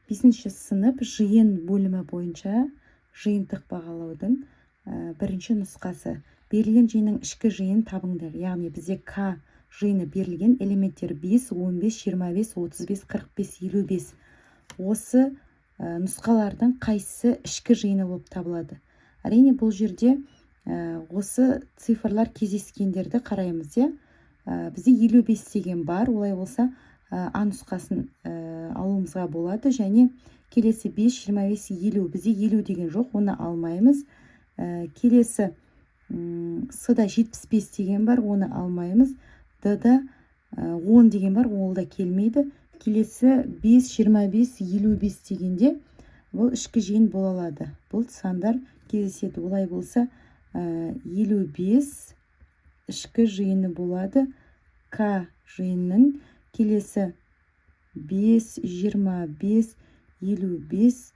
5 сынып жиын бөлімі бойынша жиынтық бағалаудың бірінші нұсқасы. Берілген жиынның ішкі жиынын табыңдар. Яғни бізде К жиыны берілген, элементтер 5, 15, 25, 35, 45, 55. Осы нұсқалардың қайсысы ішкі жиыны болып табылады? Әрине бұл жерде осы цифрлар кездескендерді қараймыз. Бізде 55 деген бар. Олай болса А нұсқасын алуымызға болады. Және келесі 5, 25, 50. Бізде 50 деген жоқ, оны алмаймыз. Келесі С-да 75 деген бар, оны алмаймыз. Д-да 10 деген бар, ол да келмейді. Келесі 5, 25, 55 дегенде бұл ішкі жиын бола алады. Бұл сандар кездеседі. Олай болса 55 ішкі жиыны болады К жиынның. Келесі 5, 25, 55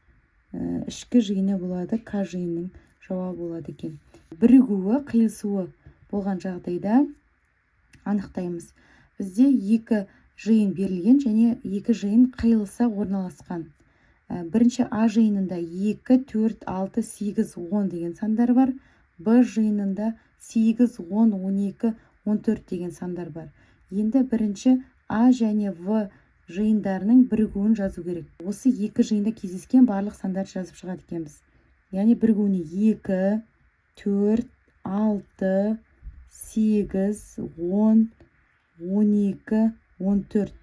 ішкі жиыны болады К жиынның. Жауабы болады екен. Бірігуі, қиылысуы болған жағдайда анықтаймыз. Бізде екі жиын берілген және екі жиын қиылыса орналасқан. Бірінші А жиынында 2, 4, 6, 8, 10 деген сандар бар. Б жиынында 8, 10, 12, 14 деген сандар бар. Енді бірінші А және В жиындарының бірігуін жазу керек. Осы екі жиында кездескен барлық сандарды жазып шығады екенбіз. Яғни бірігуіне 2, 4, 6, 8, 10, 12, 14.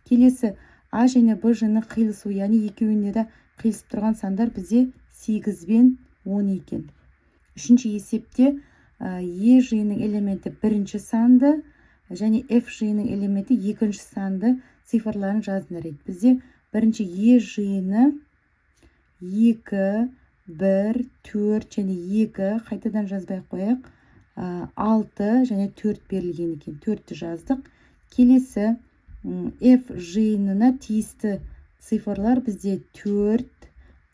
Келесі А және Б жиыны қиылысу, яғни екеуінде де қиылысып тұрған сандар бізде 8 бен 10 екен. Үшінші есепте Е жиынның элементі бірінші санды және F жиынның элементі екінші санды цифрларын жазыңдар. Бізде бірінші Е жиыны 2, 1, 4 және 2, қайтадан жазбай қояқ, 6 және 4 берілген екен. 4-ті жаздық. Келесі F жиынына тиісті цифрлар бізде 4,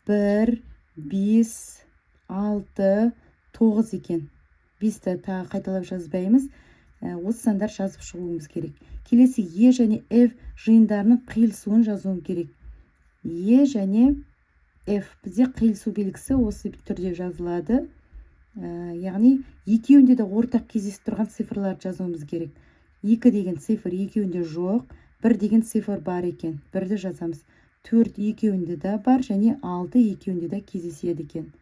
1, 5, 6, 9 екен. 5-ті тағы қайталап жазбаймыз. Осы сандар жазып шығуымыз керек. Келесі Е және F жиындарының қиылысуын жазуым керек. Е және F бізде қиылысу белгісі осы түрде жазылады. Яғни екеуінде де ортақ кездесіп тұрған цифрларды жазуымыз керек. 2 деген цифр екеуінде жоқ, 1 деген цифр бар екен. 1-ді жазамыз. 4 екеуінде де бар және 6 екеуінде де кездеседі екен.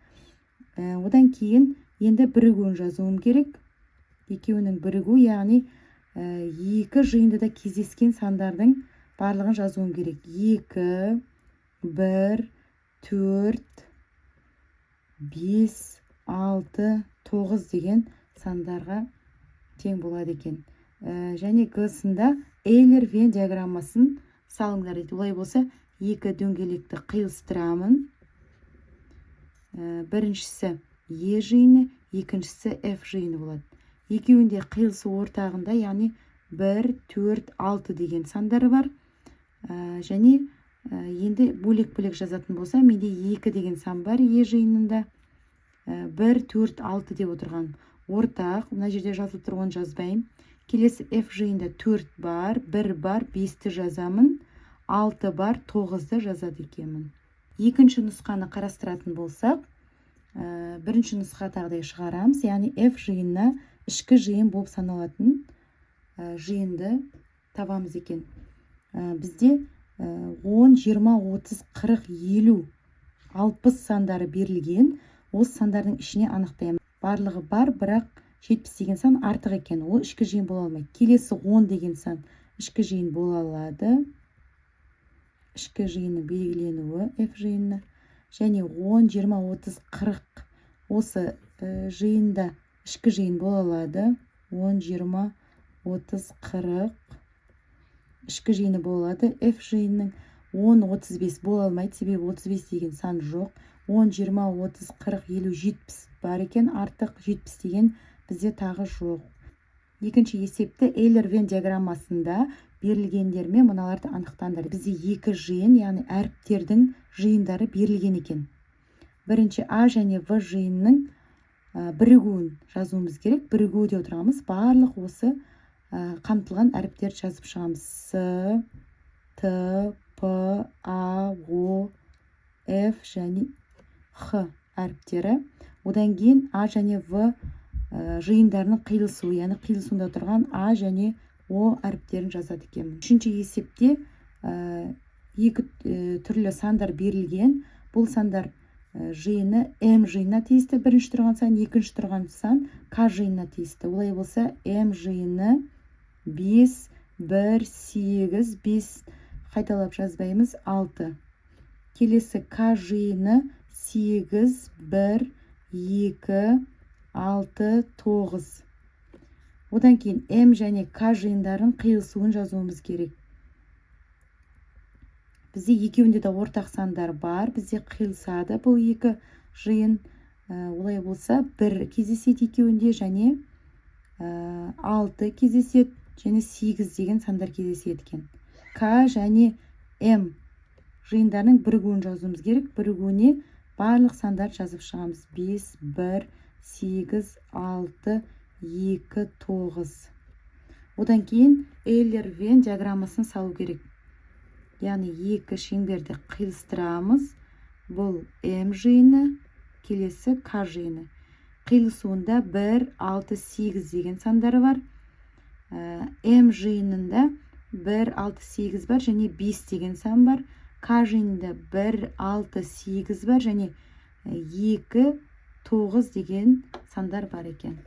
Одан кейін енді бірігуін жазуым керек. Екеуінің бірігу, яғни екі жиында да кездескен сандардың барлығын жазуым керек. 2, 1, 4, 5, 6, 9 деген сандарға тең болады екен. Және Г-сында Эйлер-Вен диаграммасын салыңдар. Олай болса, екі дөңгелекті қиылыстырамын. Біріншісі Е жиыны, екіншісі F жиыны болады. Екеуінде қиылысы ортағында, яғни 1, 4, 6 деген сандары бар. Және енді бөлек-бөлек жазатын болса, менде 2 деген сан бар Е жиынында. 1, 4, 6 деп отырған ортақ. Мына жерде жазылып тұрған жазбайым. Келесі F жиында 4 бар, 1 бар, 5-ті жазамын. 6 бар, 9-ды жазады екенмін. Екінші нұсқаны қарастыратын болсақ, бірінші нұсқа тағдай шығарамыз. Яғни F жиынына ішкі жиын болып саналатын жиынды табамыз екен. Бізде 10, 20, 30, 40, 50, 60 сандары берілген. Осы сандардың ішіне анықтаймыз. Барлығы бар, бірақ 70 деген сан артық екен. Ол ішкі жиын бола алмайды. Келесі 10 деген сан ішкі жиын бола алады. Ішкі жиыны белгіленуі F жиынына. Және 10, 20, 30, 40 осы жиында ішкі жиын бола алады. 10, 20, 30, 40 ішкі жиыны бола алады. F жиынның 10, 35 бола алмайды, себебі 35 деген сан жоқ. 10, 20, 30, 40, 50, 70 бар екен. Артық 70 деген бізде тағы жоқ. Екінші есепті Эйлер-Вен диаграммасында берілгендермен мыналарды анықтаңдар. Бізде екі жиын, яғни әріптердің жиындары берілген екен. Бірінші А және В жиынның бірігуін жазуымыз керек. Бірігу деп отырғанымыз барлық осы қамтылған әріптерді жазып шығамыз. С, Т, П, А, О, Ф және Х әріптері. Одан кейін А және В жиындарының қиылысуы, яғни қиылысуында тұрған А және О әріптерін жазады екенмін. Үшінші есепте екі түрлі сандар берілген. Бұл сандар жиыны М жиынына тиісті бірінші тұрған сан, екінші тұрған сан К жиынына тиісті. Олай болса, М жиыны 5, 1, 8, 5 қайталап жазбаймыз, 6. Келесі К жиыны 8, 1, 2, 6, 9. Одан кейін М және К жиындарын қиылысуын жазуымыз керек. Бізде екеуінде де ортақ сандар бар. Бізде қиылысады бұл екі жиын. Олай болса, 1 кездеседі екеуінде және 6 кездеседі және 8 деген сандар кездеседі екен. К және М жиындарының бірігуін жазуымыз керек. Бірігуіне барлық сандар жазып шығамыз. 5, 1, 8, 6, 2, 9. Одан кейін Эйлер-Вен диаграммасын салу керек. Яғни екі шеңберді қиылыстырамыз. Бұл М жиыны, келесі К жиыны. Қиылысуында 1, 6, 8 деген сандары бар. М жиынында 1, 6, 8 бар және 5 деген сан бар. К жиынында 1, 6, 8 бар және 2, 9 деген сандар бар екен.